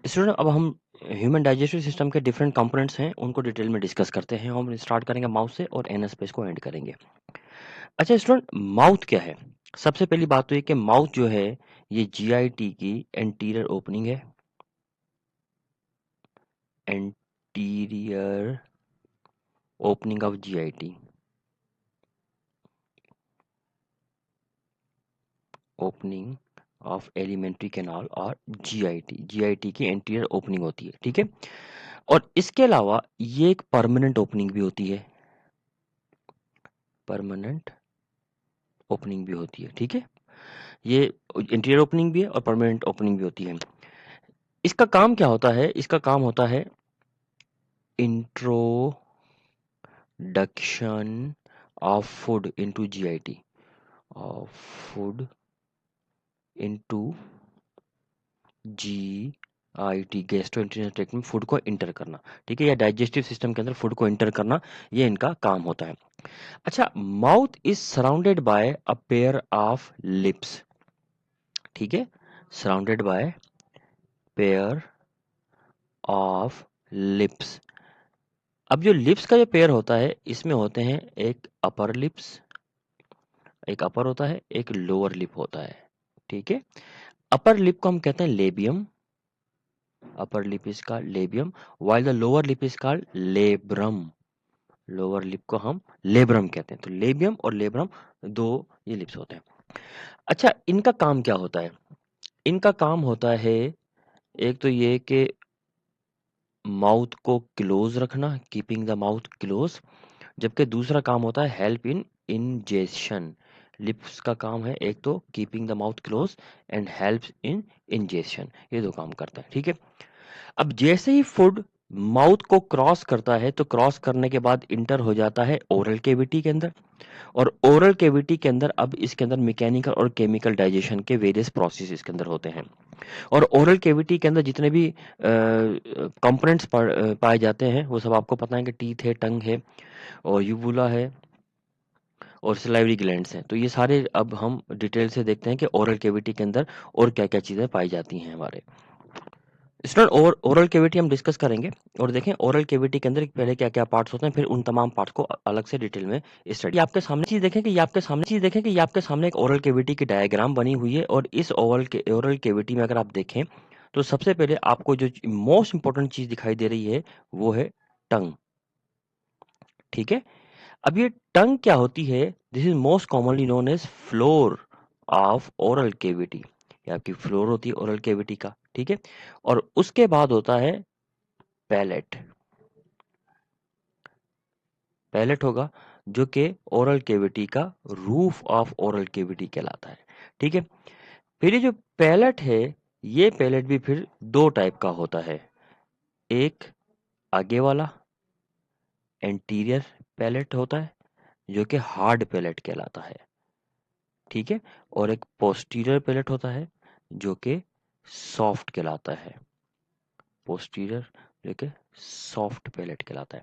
Student अब हम human digestive system के डिफरेंट कंपोनेंट्स हैं उनको डिटेल में डिस्कस करते हैं। हम स्टार्ट करेंगे माउथ से और एनएस पे इसको एंड करेंगे। अच्छा स्टूडेंट, माउथ क्या है? सबसे पहली बात तो ये कि माउथ जो है ये जीआईटी की एंटीरियर ओपनिंग है। Anterior opening of GIT, opening of elementary canal और जीआईटी की एंटीरियर ओपनिंग होती है, ठीक है। और इसके अलावा ये एक परमानेंट ओपनिंग भी होती है, परमानेंट ओपनिंग भी होती है, ठीक है। ये इंटीरियर ओपनिंग भी है और परमानेंट ओपनिंग भी होती है। इसका काम क्या होता है? इसका काम होता है introduction of food into GIT, of food into GIT, gastrointestinal tract में फूड को इंटर करना, ठीक है, या डाइजेस्टिव सिस्टम के अंदर फूड को इंटर करना, ये इनका काम होता है। अच्छा, mouth is surrounded by a pair of lips, ठीक है, surrounded by pair of lips. अब जो लिप्स का जो पेयर होता है इसमें होते हैं एक अपर लिप्स, एक अपर होता है, एक लोअर लिप होता है, ठीक है। अपर लिप को हम कहते हैं labium, upper lip is called labium, while the lower lip is called labrum, lower lip को हम लेब्रम कहते हैं। तो लेबियम और लेब्रम दो ये लिप्स होते हैं। अच्छा, इनका काम क्या होता है? इनका काम होता है एक तो ये कि माउथ को क्लोज रखना, कीपिंग द माउथ क्लोज, जबकि दूसरा काम होता है हेल्प इन इंजेशन। लिप्स का काम है एक तो keeping the mouth close and help in ingestion, ये दो काम करता है, ठीक है। अब जैसे ही फूड माउथ को क्रॉस करता है तो क्रॉस करने के बाद इंटर हो जाता है ओरल कैविटी के अंदर, और ओरल कैविटी के अंदर अब इसके अंदर मैकेनिकल और केमिकल डाइजेशन के वेरियस प्रोसेस इसके अंदर होते हैं। और ओरल कैविटी के अंदर जितने भी कंपोनेंट्स पाए जाते हैं वो सब आपको पता है कि टीथ है, टंग है और यूवुला है और सलाइवरी ग्लैंड्स हैं। तो ये सारे अब हम डिटेल से देखते हैं कि ओरल कैविटी के अंदर और क्या-क्या चीज़ें पाई जाती हैं हमारे। स्टूडेंट, ओरल कैविटी हम डिस्कस करेंगे और देखें ओरल कैविटी के अंदर पहले क्या-क्या पार्ट्स होते हैं, फिर उन तमाम पार्ट्स को अलग से डिटेल में स्टडी। ये आपके सामने एक ओरल कैविटी की डायग्राम बनी हुई है और इस ओरल कैविटी में अगर आप देखें तो सबसे पहले आपको जो मोस्ट इंपॉर्टेंट चीज़ दिखाई दे रही है वो है टंग, ठीक है। अब ये टंग क्या होती है? This is most commonly known as floor of oral cavity, ये आपकी फ्लोर होती है ओरल कैविटी का, ठीक है। और उसके बाद होता है पैलेट, पैलेट होगा जो कि ओरल कैविटी का रूफ ऑफ ओरल कैविटी कहलाता है, ठीक है। फिर ये जो पैलेट है ये पैलेट भी फिर दो टाइप का होता है, एक आगे वाला एंटीरियर पैलेट होता है जो कि हार्ड पैलेट कहलाता है, ठीक है, और एक पोस्टीरियर पैलेट होता है जो कि सॉफ्ट कहलाता है, पोस्टीरियर जो कि सॉफ्ट पैलेट कहलाता है।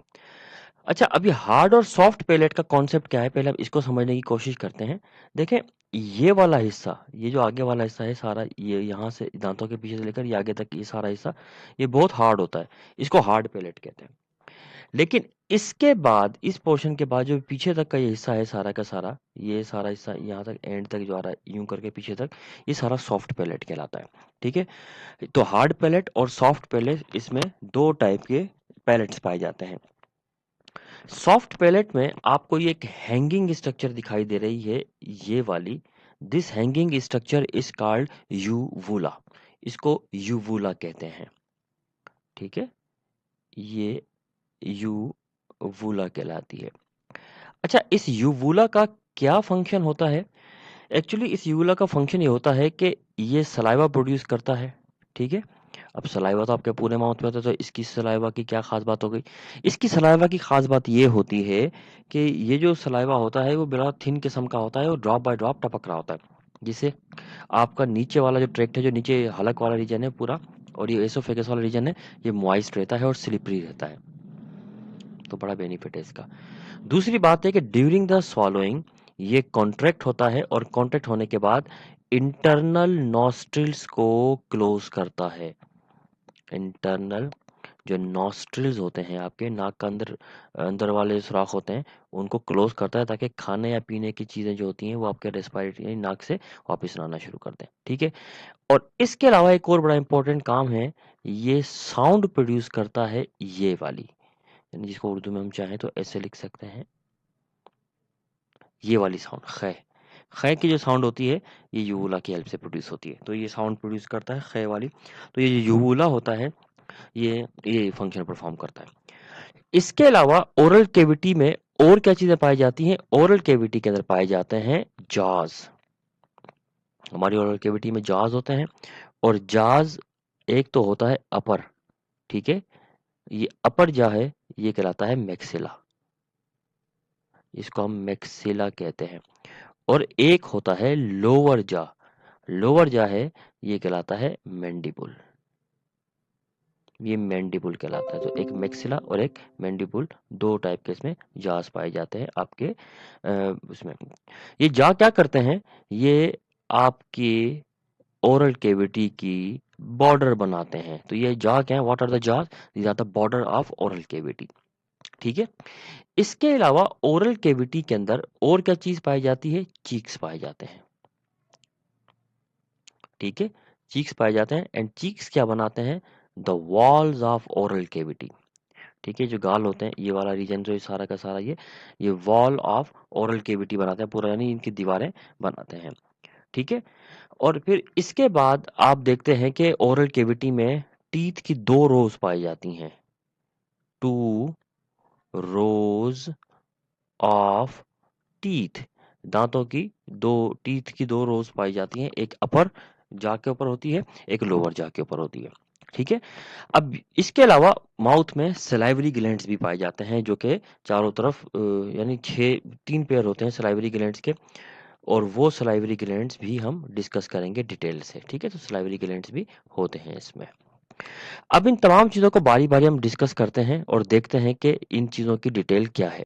अच्छा, अब ये हार्ड और सॉफ्ट पैलेट का कॉन्सेप्ट क्या है, पहले हम इसको समझने की कोशिश करते हैं। देखें, ये वाला हिस्सा, ये जो आगे वाला हिस्सा है सारा, ये यहाँ से दांतों के पीछे से लेकर ये आगे तक ये सारा हिस्सा ये बहुत हार्ड होता है, इसको हार्ड पैलेट कहते हैं। लेकिन इसके बाद इस पोर्शन के बाद जो पीछे तक का ये हिस्सा है सारा का सारा, ये सारा हिस्सा यहाँ तक एंड तक जो आ रहा है यूं करके पीछे तक, ये सारा सॉफ्ट पैलेट कहलाता है, ठीक है। तो हार्ड पैलेट और सॉफ्ट पैलेट, इसमें दो टाइप के पैलेट्स पाए जाते हैं। सॉफ्ट पैलेट में आपको ये एक हैंगिंग स्ट्रक्चर दिखाई दे रही है, ये वाली, this hanging structure is called uvula, इसको यूवुला कहते हैं, ठीक है, ये यूवुला कहलाती है। अच्छा, इस यूवुला का क्या फंक्शन होता है? एक्चुअली इस यूवुला का फंक्शन ये होता है कि ये सलाइवा प्रोड्यूस करता है, ठीक है। अब सलाइवा तो आपके पूरे माउथ में होता है, तो इसकी सलाइवा की क्या खास बात हो गई? इसकी सलाइवा की खास बात ये होती है कि ये जो सलाइवा होता है वो बड़ा थिन किस्म का होता है और ड्रॉप बाय ड्रॉप टपक रहा होता है, जिससे आपका नीचे वाला जो ट्रैक्ट है, जो नीचे हलक वाला रीजन है पूरा, और ये एसोफेगस वाला रीजन है, ये मॉइस्ट रहता है और स्लिपरी रहता है, तो बड़ा बेनिफिट है इसका। दूसरी बात है कि ड्यूरिंग द स्वॉलोइंग ये कॉन्ट्रैक्ट होता है और कॉन्ट्रैक्ट होने के बाद इंटरनल नॉस्ट्रिल्स को क्लोज करता है, इंटरनल जो नॉस्ट्रिल्स होते हैं आपके नाक का अंदर अंदर वाले सुराख होते हैं उनको क्लोज करता है ताकि खाने या पीने की चीज़ें जो होती हैं वो आपके रेस्पिरेटरी नाक से वापस आना शुरू कर दें, ठीक है? और इसके अलावा एक और बड़ा इंपॉर्टेंट काम है, ये साउंड प्रोड्यूस करता है ये वाली, यानी जिसको उर्दू में हम चाहें तो ऐसे लिख सकते हैं, ये वाली साउंड ख। ख की जो साउंड होती है ये यूवुला की हेल्प से प्रोड्यूस होती है, तो ये साउंड प्रोड्यूस करता है ख वाली। तो ये जो यूवुला होता है ये फंक्शन परफॉर्म करता है। इसके अलावा ओरल कैविटी में और क्या चीजें पाई जाती हैं? ओरल कैविटी के अंदर पाए जाते हैं जॉज। हमारी ओरल कैविटी में जॉज होते हैं और जॉज एक तो होता है अपर, ठीक है? ये अपर जा है ये कहलाता है मैक्सिला, इसको हम मैक्सिला कहते हैं। और एक होता है लोअर जा, लोअर जा है ये कहलाता है मैंडिबुल, ये मैंडिबुल कहलाता है। तो एक मैक्सिला और एक मैंडिबुल, दो टाइप के इसमें जास पाए जाते हैं आपके उसमें। ये जा क्या करते हैं? ये आपकी ओरल कैविटी की बॉर्डर बनाते हैं। तो ये जा क्या है? What are the jaws? These are the border of oral cavity, ठीक है? इसके अलावा ओरल कैविटी के अंदर और क्या चीज पाई जाती है? चीक्स पाए जाते हैं, ठीक है? चीक्स पाए जाते हैं एंड चीक्स क्या बनाते हैं? The walls of oral cavity, ठीक है? जो गाल होते हैं ये वाला रीजन जो सारा का सारा ये वॉल ऑफ ओरल कैविटी बनाते हैं पूरा, यानी इनकी दीवारें बनाते हैं, ठीक है? और फिर इसके बाद आप देखते हैं कि ओरल कैविटी में टीथ की दो रोज पाई जाती हैं, टू रोज ऑफ टीथ, दांतों की दो, टीथ की दो रोज पाई जाती हैं, एक अपर जा के ऊपर होती है, एक लोअर जा के ऊपर होती है, ठीक है? अब इसके अलावा माउथ में सलाइवरी ग्लैंड्स भी पाए जाते हैं जो कि चारों तरफ यानी छह, तीन पेयर होते हैं सलाइवरी ग्लैंड्स के, और वो सलाइवरी ग्लैंड्स भी हम डिस्कस करेंगे डिटेल से, ठीक है? तो सलाइवरी ग्लैंड्स भी होते हैं इसमें। अब इन तमाम चीज़ों को बारी बारी हम डिस्कस करते हैं और देखते हैं कि इन चीज़ों की डिटेल क्या है।